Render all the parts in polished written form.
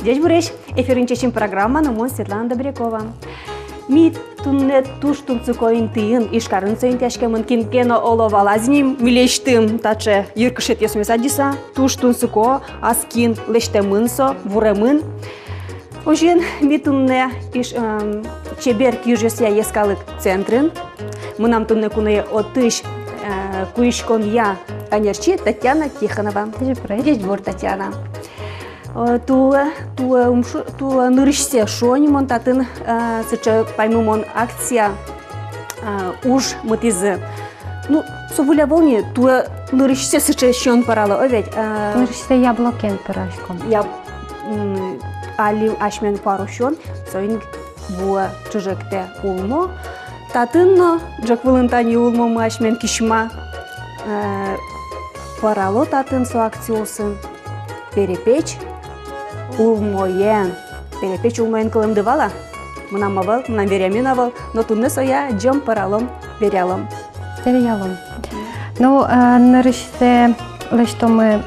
Здесь буреш, эфирин чечим программа, но мон Светлана Добрякова. Ми тунне туштун цукоин тыын, ишкарын цейн тяшкемын кинкено оловалазним, милештым, таче юркышет есме садиса, туштун цуко, аскин лештемынсо, вуремын. Ожен ми тунне чебер кюжесия ескалык центрын, мынам тунне куне отыш куишкон я анерчи Татьяна Тихонова. Здесь двор Татьяна. Тула нырышсе шонимон татын сыча паймумон акция уж мытизы. Ну, совуля волни тула нырышсе сыча щон парала, оведь. Нырышсе яблокен пирашком. Я али ашмен пару щон, соин буа чужекте улмо. Татын джак вылынтани улмо мы ашмен кишма парало татын со акциосын перепечь. Улмоен. Перепечь улмоен кылымдывала. Мынам авал, мынам верямин авал, но тунны соя джам паралом верялом. Верялом. Ну, нырышсе лештомы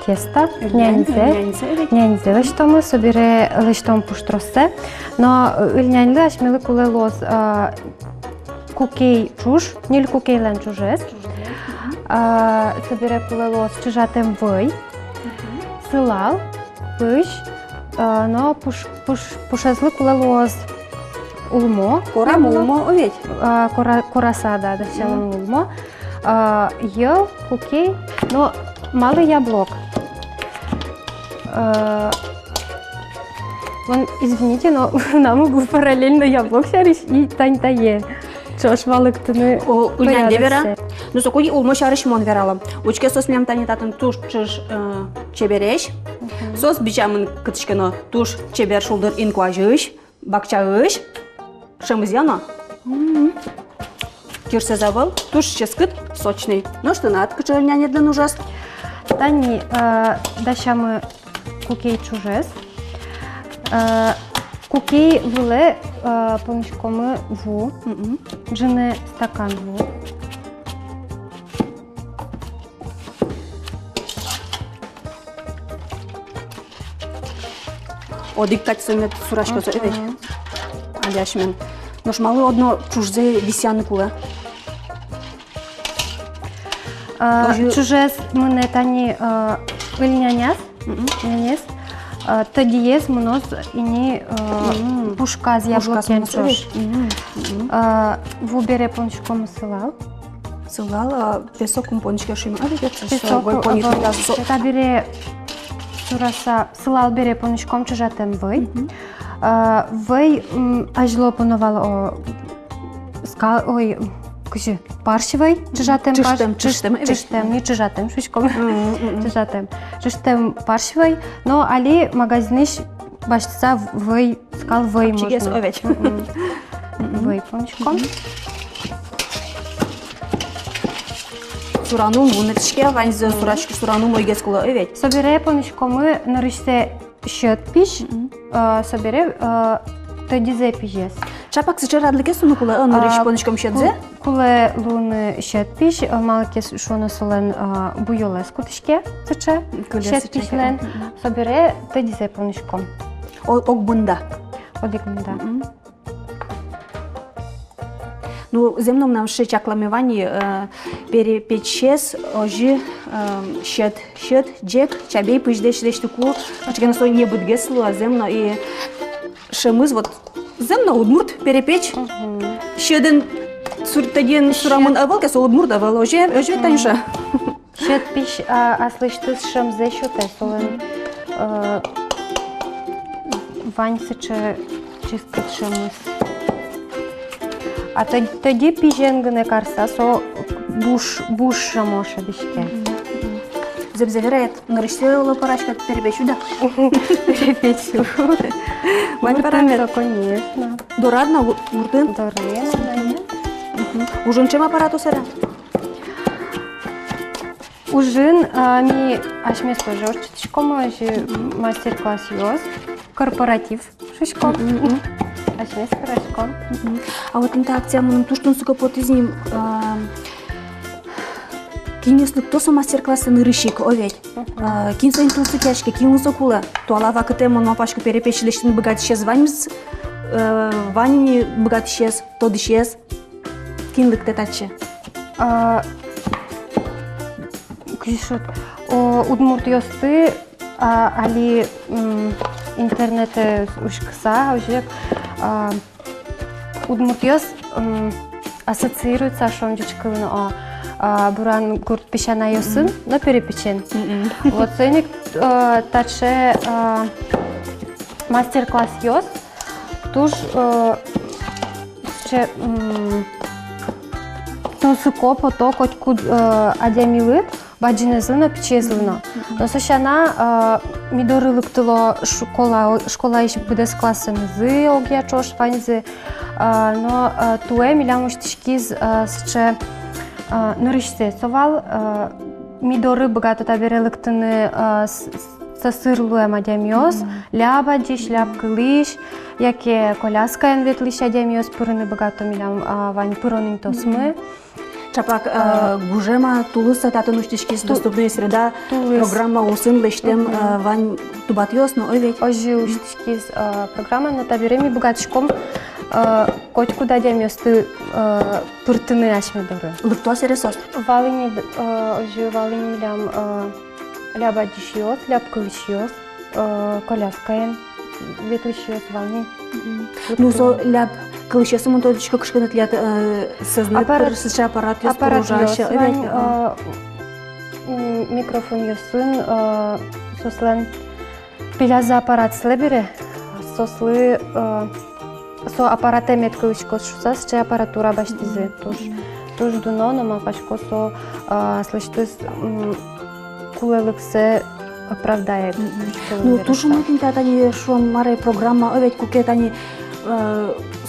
теста, няньзе лештомы, собере лештом пуштросе, но ильняньлы ашмелы кулелоз кукей чуш, ниль кукейлен чужес, собере кулелоз чужатем вой, сылал, пыш, но пушазлы кулелоз улмо. Корам улмо, оведь. Корасада, да, сялан улмо. Ел, кукей, но малый яблок. Извините, но нам могу параллельно яблок шарить и тань-тае. Чош валыктыны порядок. Ну, сокой улмо шарыш мон вералам. Учке сос мям тани татын туш чыш чебереш. Сос бичамын кытышкено туш чебер шулдыр инкуажыш, бакчаыш. Шамызяно. Кирсе завал, туш ческыт сочный. Ну что на откачал нянерден ужас. Тани дащамы кукей чужес. Кукей вуле помнишкомы ву. Джине стакан ву. Одикать сумет сурашка за эвей. Аляшмен. Нож малы одно чужзе висяны куле. Чужес мене тани ильняняс, няняс. Тоді є мнос іні пушка з яблокен чош. Вубере пончиком силал. Силал, песок пончика шима. Песок, та бере сураса, силал бере пончиком чужатем вой. Вой ажло поновало ой, кучі паршивий, чужатем не чужатем, швидком, чужатем паршивий, но алі магазиниш бачиться вий, скал вий можна. Вий пончиком. Сурану мунетшке, ваньзе сурашки сурану мойгес кула овет. Собере пончикоми нариште щет піш, собере тоді зе піжес. Чапак сыча радлыке суну кула нырыш пончиком щетзе? Куле луны щет піш, малкес шоны солен буйолес кутышке сыча, щет пішлен, собере тоді зе пончиком. Окбында. Одикмында. Ну, земном нам ще чакламевани перепечес, ожи щет, джек, чабей пыждеш рештуку, очкена сой не будгеслу, а земно и шемыз вот земно удмурт перепечь. Щеден суртаден сурамын авал, кес удмурт авал, ожи таньша. Щет пиш, а слышты с шемзе щоте, солен вань сыча чистит шемыз. А тоді піженгне карса, со буш шамоша бішке. Зебзеверает, нарисовала парашка перепечу, да? Перепечу. Уртын, конечно. Дорадна, уртын? Дорена. Ужин чем аппарату сера? Ужин, ми ашме сложил чтичком, ажи мастер-класс йоз, корпоратив шишком. Ашме с пирожком. А вот эта акция, мы туштун сука под из ним Кинеслык тоса мастер-классы нырышик, оведь. Кинсоин тулсы кешке, кинлысо кула. Туала вакыте мон мапашка перепечилиштин богат исчез ваньмс, ванини богат исчез, тод исчез. Кинлык тетаче. Кишот, удмурт ёсты, али интернете ушкса, ожек, удмурт ёс ассоциируется шомджичкылын буран гурт пешана ёсын, но перепечен. Вот ценник таче мастер-класс ёс, туж тунсыко пото котку адемилыт, баджинезлына печезлына. Но сошана мидорылыктыло школа иш будес классымызы огия чош ваньзы, но туэ милямуштишкиз сче нырыште совал мидоры богато таберелыктыны сасырлуем адемиос, ляба диш, ляп кылыш, яке коляскаен ветлыш адемиос пырыны богато милям вань пыронын тосмы. Чапак гужема тулыса татын уштишкиз доступная среда программа усын лештем вань тубатьос, но оведь. Ожи уштишкиз программа, но табереми богатышком котку дадем ёсты пыртыны ашмедоры. Лыктуа сересос? Валыни, ожи валыни милям ляба диш ёс, ляп кылыш ёс, коляскаен ветлыш ёс валыни. Ну, со ляп кылышесы монтодичко кышкынат лят сознат пырсыша аппарат ёс поружаще. Микрофон ёсын, сослен пиляза аппарат слебере, сослы со аппарат эмет кылышко шусас, че аппаратура баштизе. Туж дуно, но мапашко со слыштыз кулелыксе оправдает. Ну, туж мутин татани шо маре программа, оведь кукет они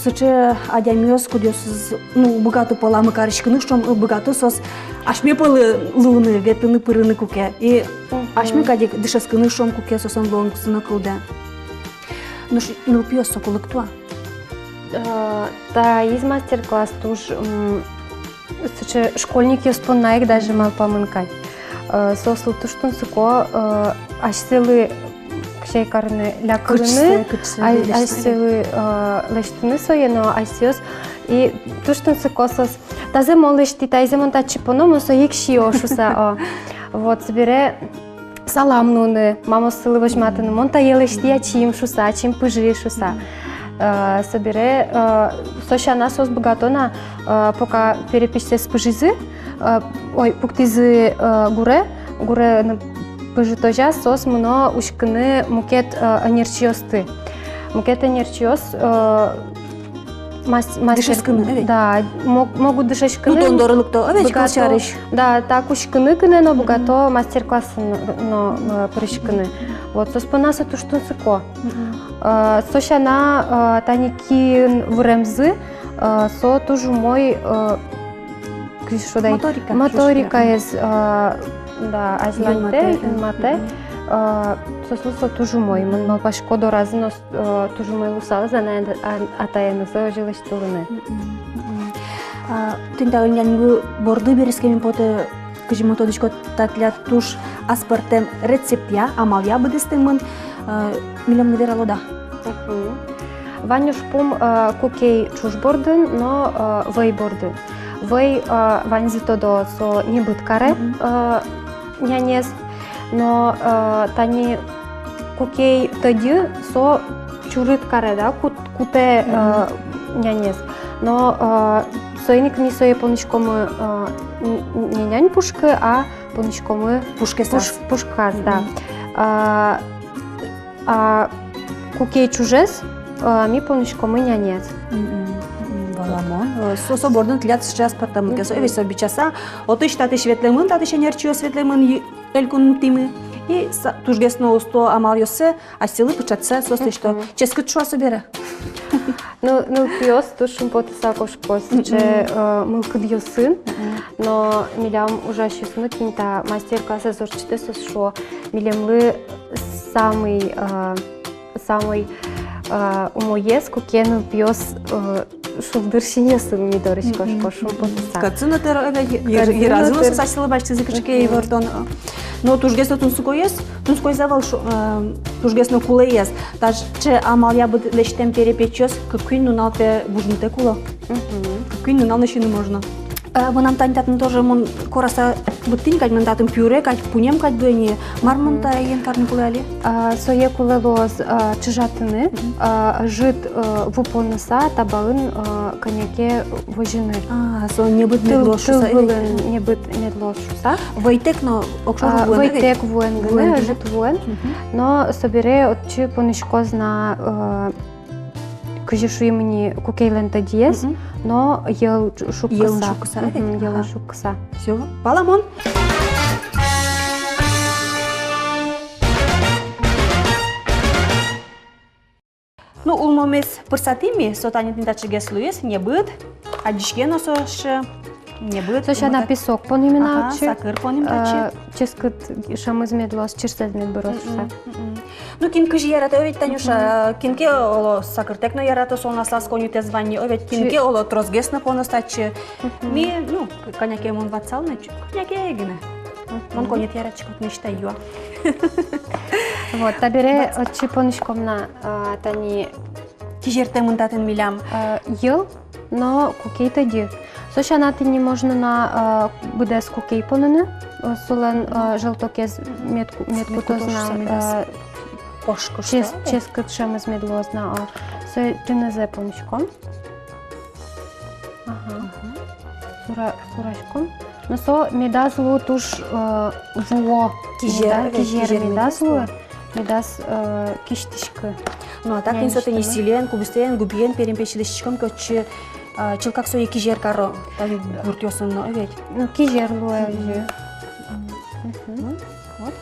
сыче адямиос кудёс, ну, богато поламы карышкыны, что богато сос ашме полы луны, ветыны пырыны куке. И ашме кадик дышескыны шом куке сосон лонгсыны кылда. Ну, нылпиос сокулыктуа. Да, из мастер-класс туж сыче школьник ёспоннаек даже мал помынкать. Сослы туштун сыко ашселы кшейкарны лякылыны, ашселы лештыны соено асиос и туштун сыко сос тазе молешти тайзе монтачи пономо со екши ошуса. Вот собере саламнуны, мамосылы вожматыны монта елешти ачим шуса, ачим пыжи шуса. Собере сошана сос богатона пока перепиште с пыжизы, ой, пуктизы гуре пыжитожа сос муно ушкыны мукет анерчиосты. Мукет анерчиос дышескыны, да, могут дышескыны. Ну, дондорылыкто, овечь кылчарыш. Да, так ушкыны кыны, но богато мастер-классы но прышкыны. Вот соспонаса туштун сыко. Сошана таникин времзы, со тоже мой моторика из да азланте мате сослуса тоже мой мал пашко до разно тоже мой лусал за на атаяны зажилась тулыны. Тинтаулнянгу борды берескемен поте кыжи мотодичко татлят туш аспартем рецептя амаля быдыстымын милем невералода. Ванюш пум кукей чушбордын, но вейбордын. Вей ванзито до со не быткаре нянес, но тани кукей тоди со чурит каре, да, куте нянес. Но соиник не сое понычкомы не нянь пушка, а понычкомы пушкас, да. Кукей чужес, ми понычкомы нянес. Сосо бордын тлят сейчас партамы кесо весь обичаса. Отыш татыш ветлемын, татыш энерчио светлемын элькун тимы. И тужгесно усто амал йосе, а силы пычатся состы что ческут шо собера. Ну пиос тушим потыса кошкос, че мылкыд йосын, но милям ужащий сыныкин та мастер-класса зорчите сошо милемлы самый умоез кукену пиос шулдыр шинесын мидорочка шкошу потса. Кацина еразно сосила бачка закричке ивертон. Но тужгесно тунсукоес, тунсукой завал тужгесно кулеес. Даже амалия будет лечтем перепечёс, какой нуналте бужнуте кула. Какой нунал нащину можно. Вон тантатын тоже мон кораса бутин кать ментатын пюре кать пунем кать дуэни мармонта ен карны кулали. Сое кулелоз чижатыны жит вупонуса табалын коньяке вожины. Со не будет медлошуса. Не будет медлошуса. Войтек но окшор вуэн. Войтек вуэн гыны жит вуэн. Но собере отчи понышкоз на кажешу имени кукейлента диез, но ел шуккаса. Ел шуккаса. Все, паламон. Ну, улмомес пырсатими, сотанит нитачиге слуес, не будет. А дишген осош не будет. Соша на песок понimina очи. Сакыр понimina ческат шамыз медлос, чирсез медборосуса. Ну, кинки же ярата, овет Танюша, кинки оло сакыртекно ярата солнаслас конюте звани, овет кинки оло трозгесно понастачи. Ми, ну, коняке мон ватсал, коняке егине. Мон конет ярачек от нечто юа. Вот, табере очи понышком на тани тижерте мунтатын милям. Ел, но кукейта ди. Соша нати не можно на бдс кукей понуны, солен желтокез метку тозна. Пошко что? Ческат шамыз медлозна, со тюнезе понышком. Сурашком. Но со медазлу туш вуо. Кижер медазлу. Медаз киштишка. Ну а так инсоты не силен, кубистен, губиен, перемпечилищиком, кочи чилкак со кижер каро. Там гуртёсын, но ведь. Ну кижер луэ. Вот.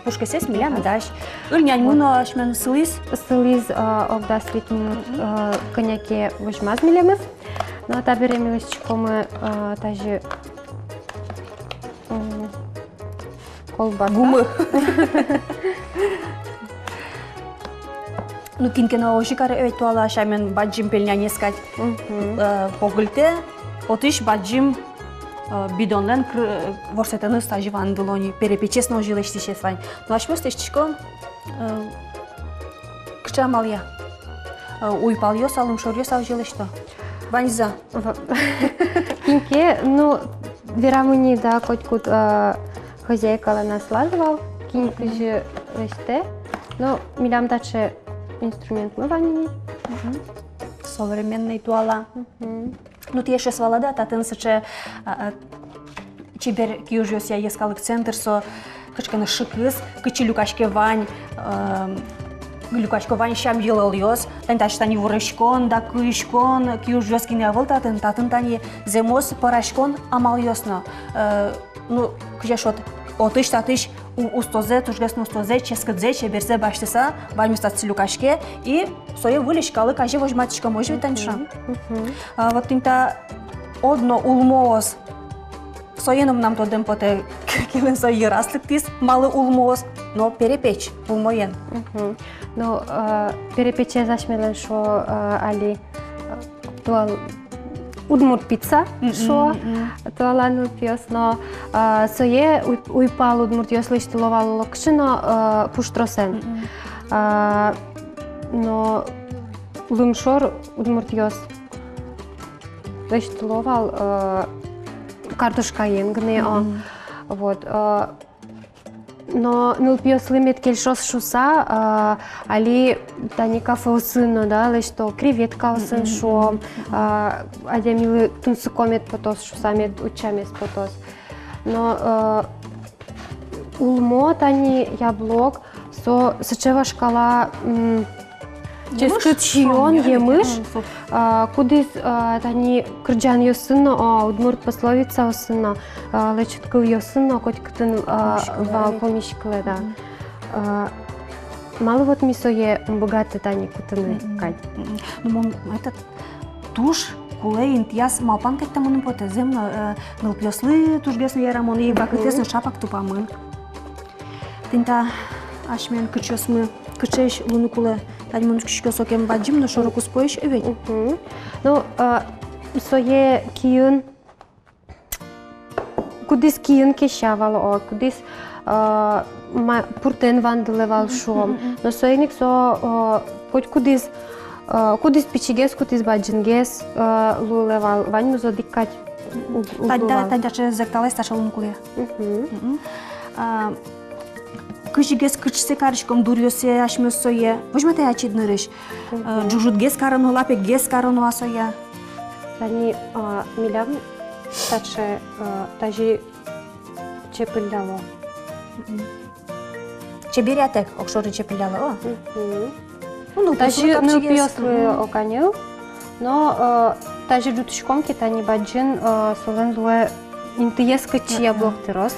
Пушка сес милям даш. Ульнянь муно ашмен сылиз. Сылиз огда свет минут коньяке вожмаз милемев. Но та беремилищиком тажи колбаса. Гумы. Ну кинкено ошикары өйт туала шамен баджим пельняне скать. Погыльте отыш баджим бидондан ворсетаны стажи вандылони перепечесно жилешти шесвань. Ну аш мостечко кчамалия. Уйпалё салым шорё сал жилешто. Ваньза. Кинке, ну верамуни да котькут хозяйка нас лазывал. Кинке же леште. Ну милям даче инструмент мы ванили. Современный туала. Ну ти ще свалада, та тен сече чибер киужос я ескалык центр со качкана шыкыз, кычы люкашке вань, люкашко вань шам йылылёс, тань таштани вурышкон, да кышкон, киужос кине авыл татын тани земос парашкон амал ёсно. Ну кыжашот отыш татыш устозе, тужгесно устозе, ческадзе, чеберзе баштыса, ваймистат люкашке и сое вылишкалы, кажи вожматичка может таньша. Вот тинта одно улмоос соеном нам тодем поте килен сое раслыктис, малы улмоос, но перепечь улмоен. Ну перепече зашмелен шо али туал Удмурт пицца, шо туалан пиос, но сое уйпал удмурт ёс лишь туловал локшино пуштросен. Но лымшор удмурт ёс лишь туловал картошка енгне, вот. Но нылпиос лимит кельшос шуса, али таника фаусыно, да, лишь то креветка усын шо, адемилы тунсукомет потос шусамет учамес потос. Но улмо тани яблок со сычева шкала ческыт чион емыш, кудис тани кырджан ёсыно, удмурт пословица осыно, лечуткыл ёсыно, хоть кытын вал помешкле, да. Мало вот мисое богатый тани кутыны кать. Ну, этот туш, кулей, интияс, малпан кать тамын поте, земно, нылпёслы тужгесно ярамон, и бакытесно шапак тупамын. Тинта ашмен кычосмы, кычеш лунукуле, Тань мун küçük sokem bacım no şoru kuspоиш evet. Ну, соє киюн, кудись киюн кешавал о, кудись пуртен ванделевал шом. Но соеник со хоть кудись пичигес, кудись баджингес лулевал, вань музо диккать улувал. Тань даже зекталась ташалын куле. Кыжигес кычсе карышком дурьосе ашмёс сое. Возьмете ачиднырыш. Жужутгес карыну лапегес карыну асоя. Тани милям таче тажи чепылдало. Чеберятек окшоры чепылдало. Тажи не пьёслы оканил, но тажи дутышком китани баджин солен луэ интиес кычи яблоктырос.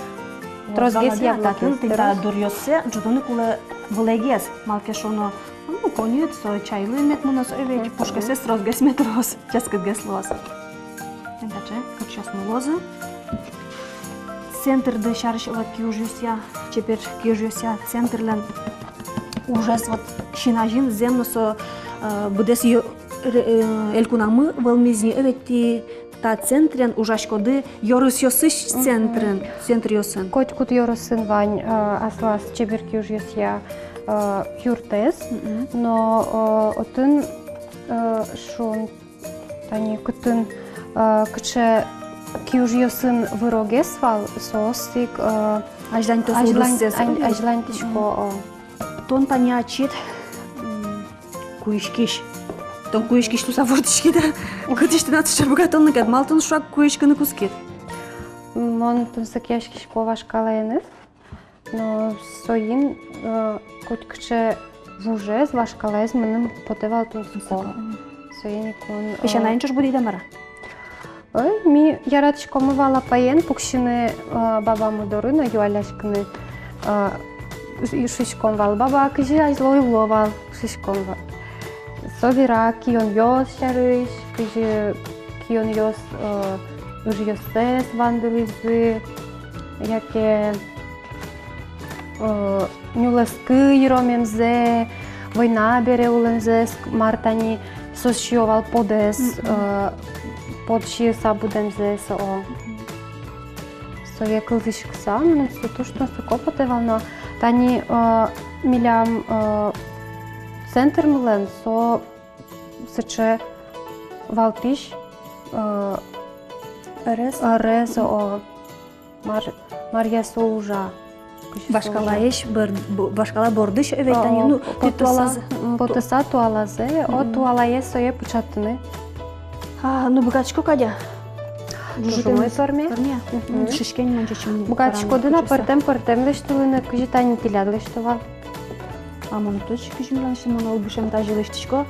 Трозгес яблоктырос. Тында дурьосе жудуны куле влегес малкешоно. Ну, конец, чайлы мет мунас овеч, пушкасес трозгес метрос, часкатгес лос. Тендаче, кычасны лозы. Центрды шарыш вот киужюся, чепер киужюся центрлен ужас вот шинажин земносо будес элькунамы вэлмизни оветти та центрен ужашкоды йорысьосыш центрен, центриосын. Коть кут йоросын вань аслас чепер киужюся юртес, но отын шон тани кытын кыче киужюсын вырогес вал соостик ажлантишко. Тон тани ачит куишкиш. Тон куишкиш туса вортишки да. Кытышты натыша богатонны кад малтын шуак куишканы кускет. Мон тунсакяшкишко вашкалаенес, но соин коть кыче вужез вашкалаез мыным потевал тунско. Соин икон. Пеща найнчуш буди дамара. Ми яратышко мывала паен пукшины баба мудорына юаляшкыны шишком вал баба кыжи ажлой вловал шишком вал. Совира кион йос шарыш, кыжи кион йос ужьосес ванделизы, яке нюлескы еромемзе, война бере улензе, мартани сошьовал подес, подши сабудемзе со. Сове кылдышкса, мен сутушно сокопотевал, но тани милям центр милен со сече валтиш рез о Мария Соужа. Башкалаеш башкала бордыш övetani ну туалаз потеса туалазе о туалае сое пучатыны. Ну богачко кадя. Жумой форме. Шишкен манчачым. Богачко дына партем лештулыны кыжитани тилят лештувал. Амон точки жимланшы мон олбушем тажылыштышко.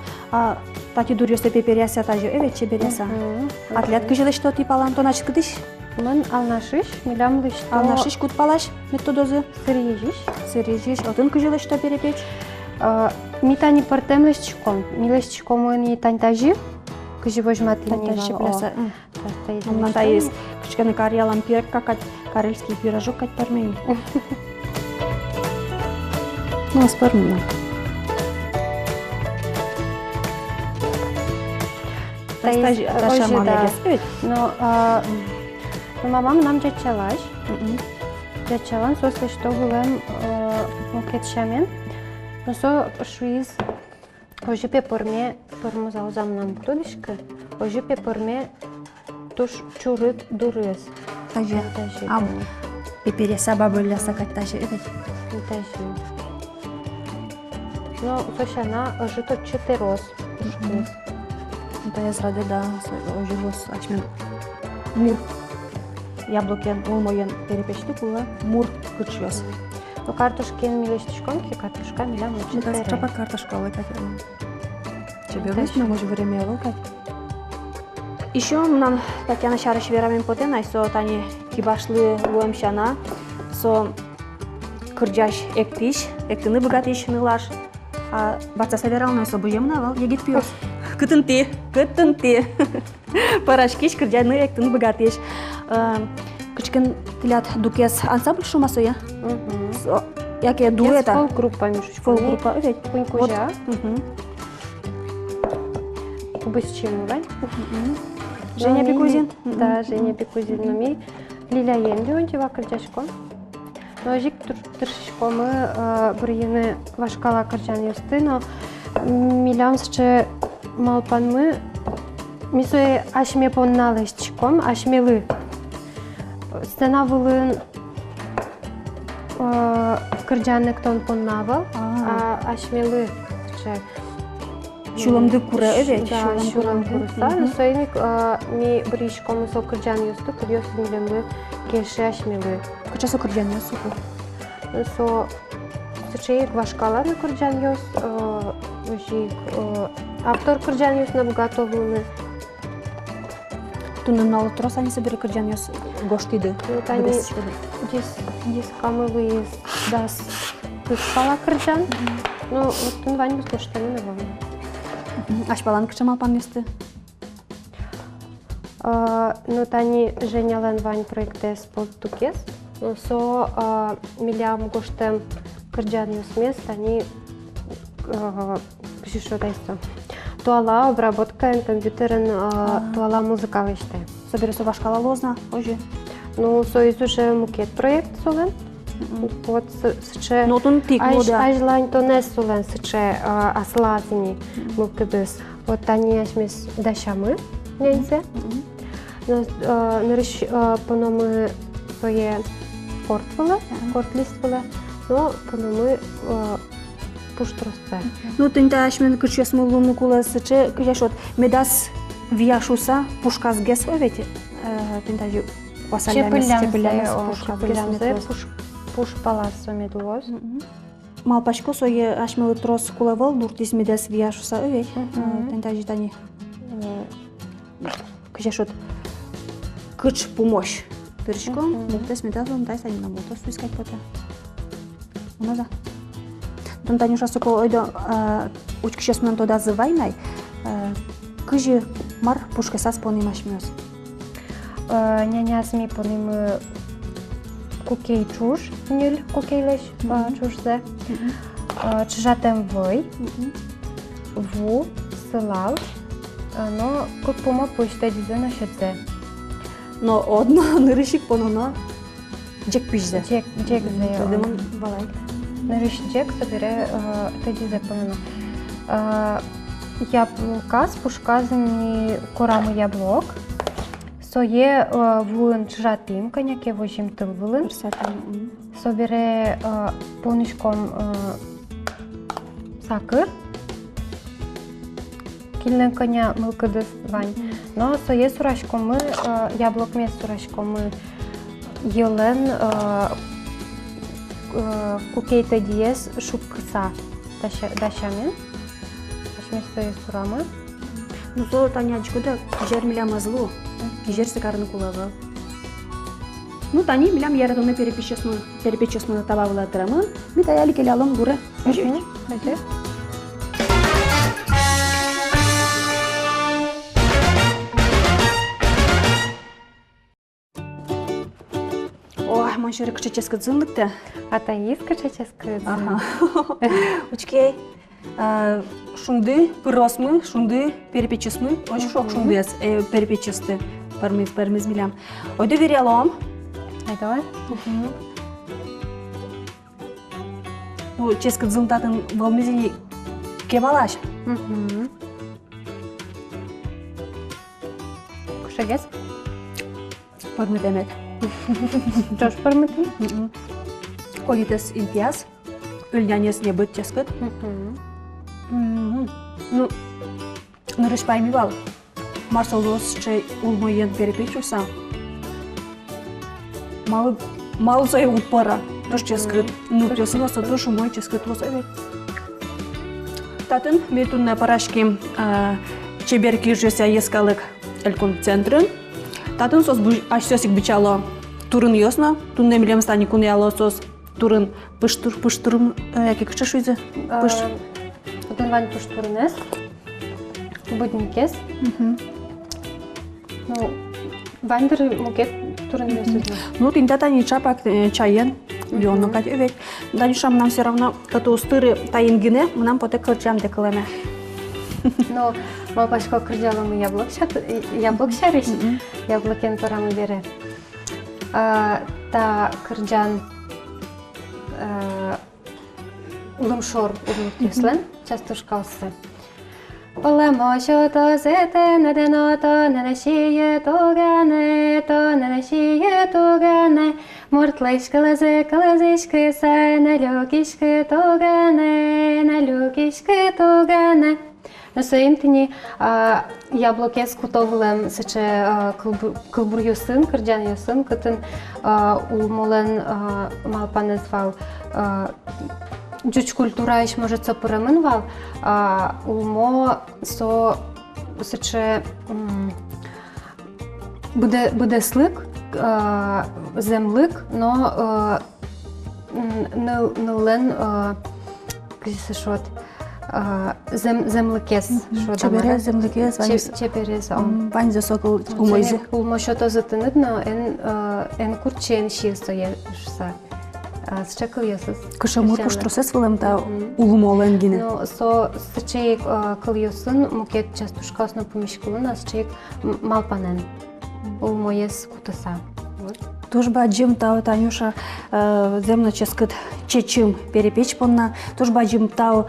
Таки дурьёсе пеперяся тажы evet чеберяса. Атлят кыжылышто типалан тонач кыдыш. Мын алнашыш, милям лышто. Алнашыш кутпалаш методозы. Сырежиш. Отын кыжылышто перепеч. Митани партем лештышком. Милештышком мыни тань тажы. Кыжы вожматлани вал. Оннан та есть кычканы карьялан пирек какать, карельский пирожок кать пармени. Ну, спармина. Таша малегес. Но мамам нам жачалаш. Жачалан сосле что гулем кетшамен. Но со шуиз ожипе порме порму заузам нам тудишка. Ожипе порме туш чурыт дурыс. Тажи. Пепереса бабыля сакать тажи. Тажи. Но сошана ожито читерос. Это я зраде да ожилос ачмен. Мур. Яблокен олмоен перепечти кула мур кычёс. Но картошкен милештишком ки картошка милям читере. Да, чапа картошка лыкать. Тебе возьмем может время лыкать. Еще нам Татьяна Шарыш верамен потен айсо тани кибашлы луэмшана со кырджаш эктиш, эктыны богатиш нылаш. А баца саверална айсо буемна вал егит пьёс. Кытынты. Парашкиш кырджаны эктыны богатиш. Кычкын тилят дукес ансамбль шумасо я. Яке дуета? Фолк-группа мишечка. Фолк-группа, evet. Кунькужа. Без чимувань. Женя Пикузин? Да, Женя Пикузин. Но ми Лиля Енди он тива кырчашко. Но ажик туршишко мы бурьены вашкала кырчан юсты, но милямсче малпан мы мисое ашме понналышчиком, ашмелы. Стена вылын кырчанны ктон поннавал, а ашмелы Чуламды кура, evet. Да, шулам курса. Но союзник ми бришко мы со кырчан юсту, кырьёс милемлы кеше ашмелы. Качасо кырджан ясуку. Со сычеек вашкала на кырджан юс, автор кырджан юс на готовлыны. Тунын налы турас они собери кырджан яс гоштиды. Вот они здесь камылы дас пала кырджан. Ну, вот тун вань бус гоштаны на вам. Ашпалан кычам алпан ясты? Ну, тани Женялен вань проекте спорт тукес. Со милям гоштем кырджан юс мест, они что тайсто. Туала обработка компьютерен, туала музыка вещте. Собери со вашкала лозна, ожи? Ну, союз уже мукет проект солен. Вот сыче. Но тун тик мода. Ажлань то не солен сыче аслазни мукедес. Вот они ашмес дашамы нензе. Но нарыш пономы своє портфоле, портлистволе. Но пономы пуштросте. Ну, тинта ашмен кычес мулуну кула сыче, кычашот медас вияшуса пушкас гес овете. Тинта жи Чепылямзе пуш паласо медлоз. Малпачко сое ашмелы трос кулавал дуртис медас вияшуса овет. Тинта жи тани кычашот кыч помощь. Тырчко, муктес медасом тайса не намотос искать пота. Уназа. Тон Танюша соко ойдо учкышес мен тода зывайнай. Кыжи мар пушкесас понимаш мёс. Нянясми поним кукей чуш, нюль кукейлеш чушзе. Чжатем вой, ву, сылал, но кук пома почта дизе на шедзе. Но одно нырышик пононо джек пижзе. Джек зе. Демон балай. Нарыш джек собере те дизе понано. Яблока с пушказами корамы яблок. Сое вулын чжатым, коняке возим тыл вулын. Собере понышком сакыр. Килнен коня мылкыдыс вань. Но сое сурашком мы, яблок мес сурашком мы елен кукейта диес шукса дашамен. Ашмес сое сурамы. Ну, со танячко да жер милям азлу. Жер сыкарны кулавы. Ну, тани милям яратуны перепечесну табавыла тырамын. Ми таяли келялым гуры. Ой, мон шеры кычеческі дзындыкты. Атаис кычеческі Ага. Учкей. Шунды пыросмы, шунды перепечесмы. Очень шок шунды перепечесты. Пармыз милям. Ойды верелом. Айдалар? Ну, ческі дзындатын волмезени кебалаш. Кушагес? Пармы демет. Жош пармытын? Колитес интияз. Өлнянес не быт ческіт. Ну, нырыш паймивал. Марсолос чай улмоен перепечуса. Малы зая утпара. Тош ческіт. Ну, песынаса тош умой ческіт лос овет. Татын метунна парашки чеберки жеся ескалык элькон центрын. Татын сос ашсесик бичало турын йосна. Тун немилем стани куняло сос турын пыштырым яке кыча шуйзе. Один вань пыштырынес. Будникес. Ну, вандыр мукет турын йосызна. Ну, тинта тани чапак чайен Леонну кать өвет. Данюша нам все равно като устыры таингине, нам поте кырчам декалеме. Ну, мы пошко кырдялым яблок шарыш, яблокен парамы бере. Та кырджан улымшор улымтеслен, часто шкалсы. Полемошо то зете, неденото, ненешие тогане, то ненешие тогане. Мортлейшка лазишки се, нелюкішки тогане. На своїм тіні яблоке скутовлем сече кылбур юсын, кырджан юсын, кытын улмолен малпа назвал джуч культура иш может сопырамын вал, улмо со сече буде слик, землик, но нылен кисешот. Землекес. Чебере землекес. Чеберез. Вань за сокол умойзи. Улмо що-то затинидно, ен курчен шістоє шса. Счекал ясыз. Кышамур пуштрусес вылем та улмолен гине. Ну, со счеек кыл ясын, мукет часто шкасно помешкулын, а счеек малпанен. Улмо ес кутаса. Тужба джим тау Танюша земно ческыт чечим перепеч понна. Тужба джим тау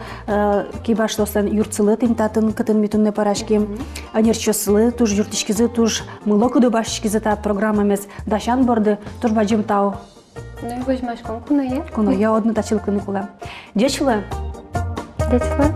кибашлосен юрцылытым татын кытын митунне парашки. Анерчослы туж юртишкизы туж мылокуды башчикизы та программамез дашан борды. Тужба джим тау. Ну и возьмешь куно е? Куно я одну тачилкыны кула. Дечилы? Дечилы?